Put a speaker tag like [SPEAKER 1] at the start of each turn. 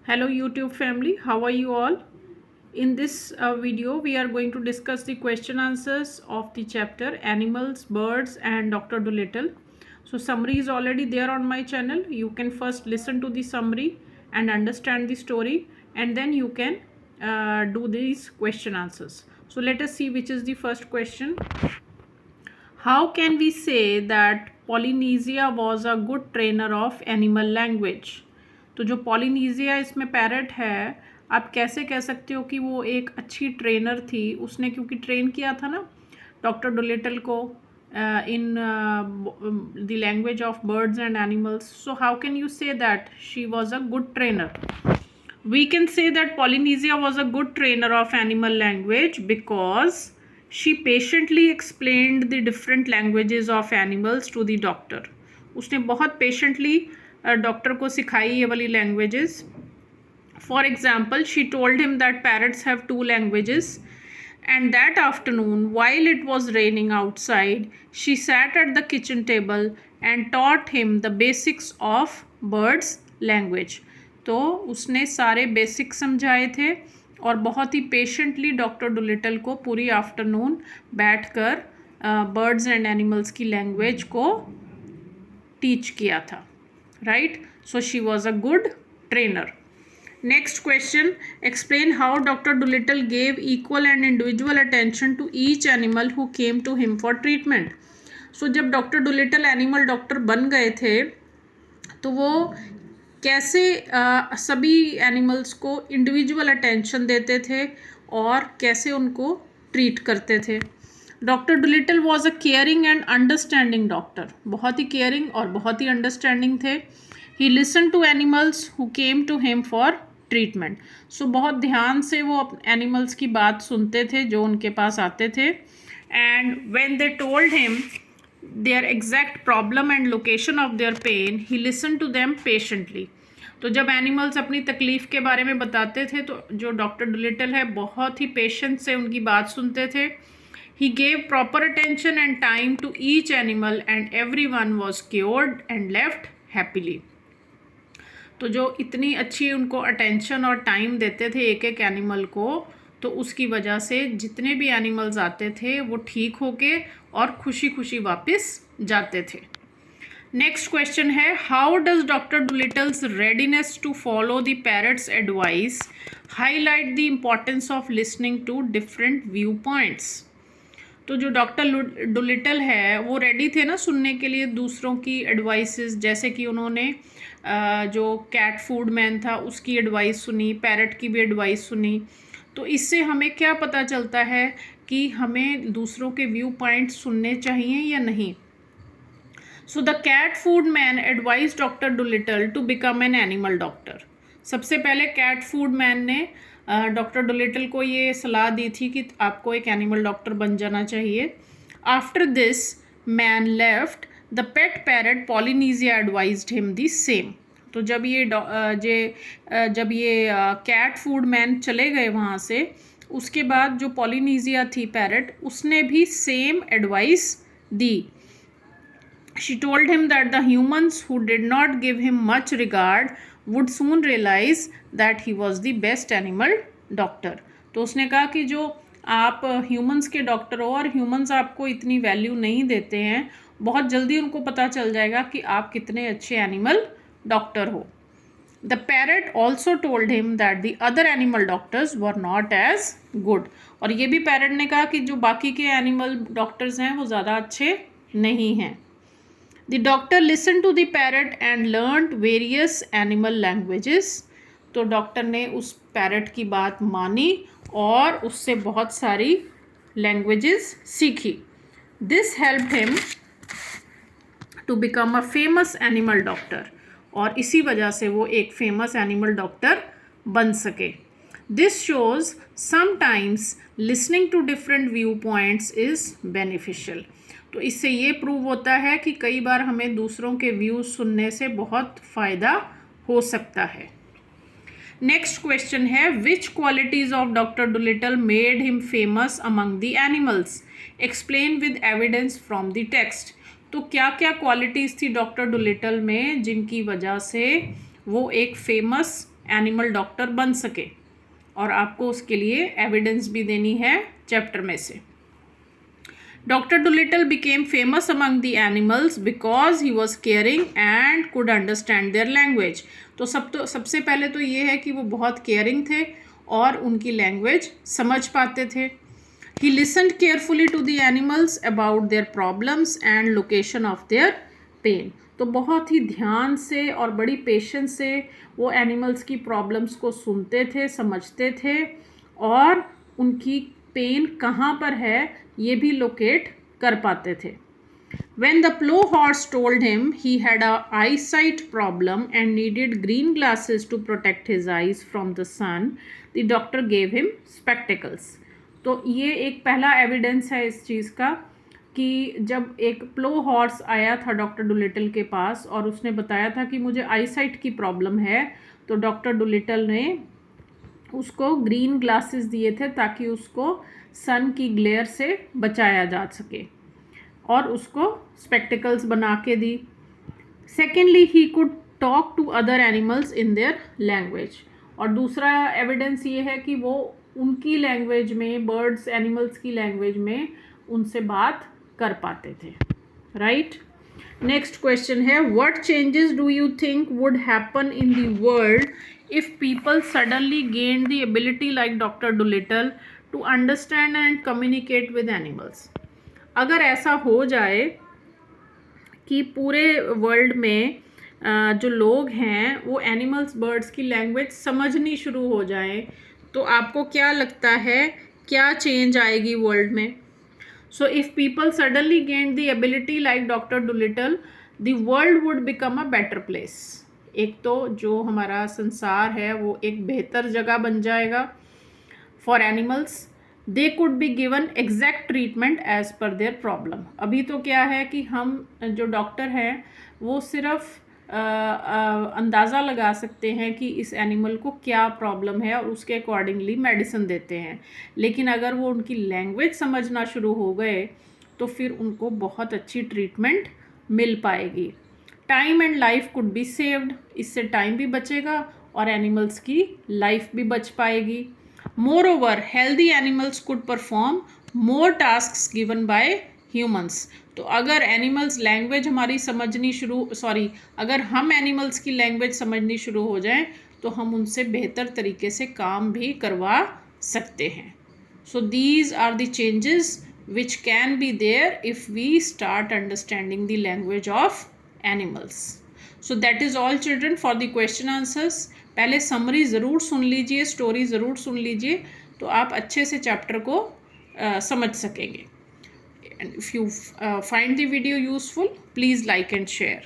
[SPEAKER 1] Hello YouTube family, how are you all? In this video we are going to discuss the question answers of the chapter Animals, Birds and Dr. Dolittle. So summary is already there on my channel. You can first listen to the summary and understand the story, and then you can do these question answers. So let us see which is the first question. How can we say that Polynesia was a good trainer of animal language? तो जो पॉलिनीजिया इसमें parrot है, आप कैसे कह सकते हो कि वो एक अच्छी ट्रेनर थी? उसने क्योंकि ट्रेन किया था ना डॉक्टर डोलिटल को in the language of birds and animals. So how can you say that she was a good trainer? We can say that Polynesia was a good trainer of animal language because she patiently explained the different languages of animals to the doctor. उसने बहुत patiently doctor को सिखाई ये वाली languages. For example, she told him that parrots have two languages. And that afternoon, while it was raining outside, she sat at the kitchen table and taught him the basics of birds' language. तो उसने सारे basic समझाए थे और बहुत ही patiently doctor Dolittle को पूरी afternoon बैठकर बर्ड्स एंड एनिमल्स की लैंग्वेज को टीच किया था. Right? So she was a good trainer. Next question, explain how Dr. Dolittle gave equal and individual attention to each animal who came to him for treatment. So जब doctor Doolittle animal doctor बन गए थे तो वो कैसे सभी animals को individual attention देते थे और कैसे उनको ट्रीट करते थे. Doctor Dolittle was a caring and understanding doctor. बहुत ही केयरिंग और बहुत ही अंडरस्टैंडिंग थे. He listen to animals who came to him for treatment. So बहुत ध्यान से वो एनिमल्स की बात सुनते थे जो उनके पास आते थे. And when they told him their exact problem and location of their pain, he listened to them patiently. तो जब एनिमल्स अपनी तकलीफ़ के बारे में बताते थे तो जो डॉक्टर डोलिटल है बहुत ही पेशेंस से उनकी बात सुनते थे. He gave proper attention and time to each animal and every one was cured and left happily. तो जो इतनी अच्छी उनको अटेंशन और टाइम देते थे एक एक एनिमल को, तो उसकी वजह से जितने भी एनिमल्स आते थे वो ठीक होके और खुशी खुशी वापस जाते थे. नेक्स्ट क्वेश्चन है, how does doctor Dolittle's readiness to follow the parrot's advice highlight the importance of listening to different view points. तो जो डॉक्टर डोलिटल है वो रेडी थे ना सुनने के लिए दूसरों की एडवाइसेस. जैसे कि उन्होंने जो कैट फूड मैन था उसकी एडवाइस सुनी, पैरट की भी एडवाइस सुनी. तो इससे हमें क्या पता चलता है कि हमें दूसरों के व्यू पॉइंट सुनने चाहिए या नहीं. So the cat food man advise doctor Dolittle to become an animal doctor. सबसे पहले कैट फूड मैन ने डॉक्टर डोलिटल को ये सलाह दी थी कि आपको एक एनिमल डॉक्टर बन जाना चाहिए. After this man left, the pet parrot Polynesia advised him the same. तो जब ये कैट फूड मैन चले गए वहाँ से, उसके बाद जो पॉलिनीजिया थी पैरट, उसने भी same advice the. She told him that the humans who did not give him much regard would soon realize that he was the best animal doctor. तो उसने कहा कि जो आप ह्यूमंस के डॉक्टर हो और ह्यूमंस आपको इतनी वैल्यू नहीं देते हैं, बहुत जल्दी उनको पता चल जाएगा कि आप कितने अच्छे एनिमल डॉक्टर हो. The parrot also told him that the other animal doctors were not as good. और ये भी पैरट ने कहा कि जो बाकी के एनिमल डॉक्टर्स हैं वो ज़्यादा अच्छे नहीं हैं. The doctor listened to the parrot and learned various animal languages. तो डॉक्टर ने उस पैरट की बात मानी और उससे बहुत सारी लैंग्वेजेस सीखी. This helped him to become a famous animal doctor. और इसी वजह से वो एक फेमस एनिमल डॉक्टर बन सके. This shows sometimes listening to different viewpoints is beneficial. तो इससे ये प्रूव होता है कि कई बार हमें दूसरों के व्यूज़ सुनने से बहुत फ़ायदा हो सकता है. नेक्स्ट क्वेश्चन है, which qualities of doctor Dolittle made him famous among the animals? Explain with evidence from the text. तो क्या क्या क्वालिटीज़ थी डॉक्टर डोलिटल में जिनकी वजह से वो एक फेमस एनिमल डॉक्टर बन सके, और आपको उसके लिए एविडेंस भी देनी है चैप्टर में से। Dr. Dolittle became famous among the animals because he was caring and could understand their language. तो सबसे पहले तो ये है कि वो बहुत केयरिंग थे और उनकी लैंग्वेज समझ पाते थे। He listened carefully to the animals about their problems and location of their pain. तो बहुत ही ध्यान से और बड़ी पेशेंस से वो एनिमल्स की प्रॉब्लम्स को सुनते थे, समझते थे, और उनकी पेन कहाँ पर है ये भी लोकेट कर पाते थे। When the plow horse told him he had a eyesight problem and needed green glasses to protect his eyes from the sun, the doctor gave him spectacles. तो ये एक पहला एविडेंस है इस चीज़ का कि जब एक प्लो हॉर्स आया था डॉक्टर डुलिटल के पास और उसने बताया था कि मुझे आईसाइट की प्रॉब्लम है, तो डॉक्टर डुलिटल ने उसको ग्रीन ग्लासेस दिए थे ताकि उसको सन की ग्लेयर से बचाया जा सके, और उसको स्पेक्टिकल्स बना के दी। Secondly, he could talk to other animals in their language, और दूसरा एविडेंस ये है कि वो उनकी लैंग्वेज में, बर्ड्स एनिमल्स की लैंग्वेज में उनसे बात कर पाते थे। राइट। नेक्स्ट क्वेश्चन है, what changes do you think would happen in the world if people suddenly gained the ability like Dr. Dolittle to understand and communicate with animals? अगर ऐसा हो जाए कि पूरे वर्ल्ड में जो लोग हैं वो एनिमल्स, बर्ड्स की लैंग्वेज समझनी शुरू हो जाए, तो आपको क्या लगता है क्या चेंज आएगी वर्ल्ड में? So if people suddenly gained the ability like doctor Dolittle, the world would become a better place. एक तो जो हमारा संसार है वो एक बेहतर जगह बन जाएगा for animals. They could be given exact treatment as per their problem. अभी तो क्या है कि हम जो डॉक्टर हैं वो सिर्फ अंदाज़ा लगा सकते हैं कि इस एनिमल को क्या प्रॉब्लम है और उसके अकॉर्डिंगली मेडिसिन देते हैं, लेकिन अगर वो उनकी लैंग्वेज समझना शुरू हो गए तो फिर उनको बहुत अच्छी ट्रीटमेंट मिल पाएगी। Time and life could be saved, इससे टाइम भी बचेगा और एनिमल्स की लाइफ भी बच पाएगी। More over, healthy animals could perform more tasks given by humans. तो अगर एनिमल्स लैंग्वेज हमारी अगर हम एनिमल्स की लैंग्वेज समझनी शुरू हो जाएं तो हम उनसे बेहतर तरीके से काम भी करवा सकते हैं। So these are the changes which can be there if we start understanding the language of animals. So that is all children for the question answers. पहले समरी ज़रूर सुन लीजिए, स्टोरी ज़रूर सुन लीजिए, तो आप अच्छे से चैप्टर को समझ सकेंगे। And if you find the video useful, please like and share.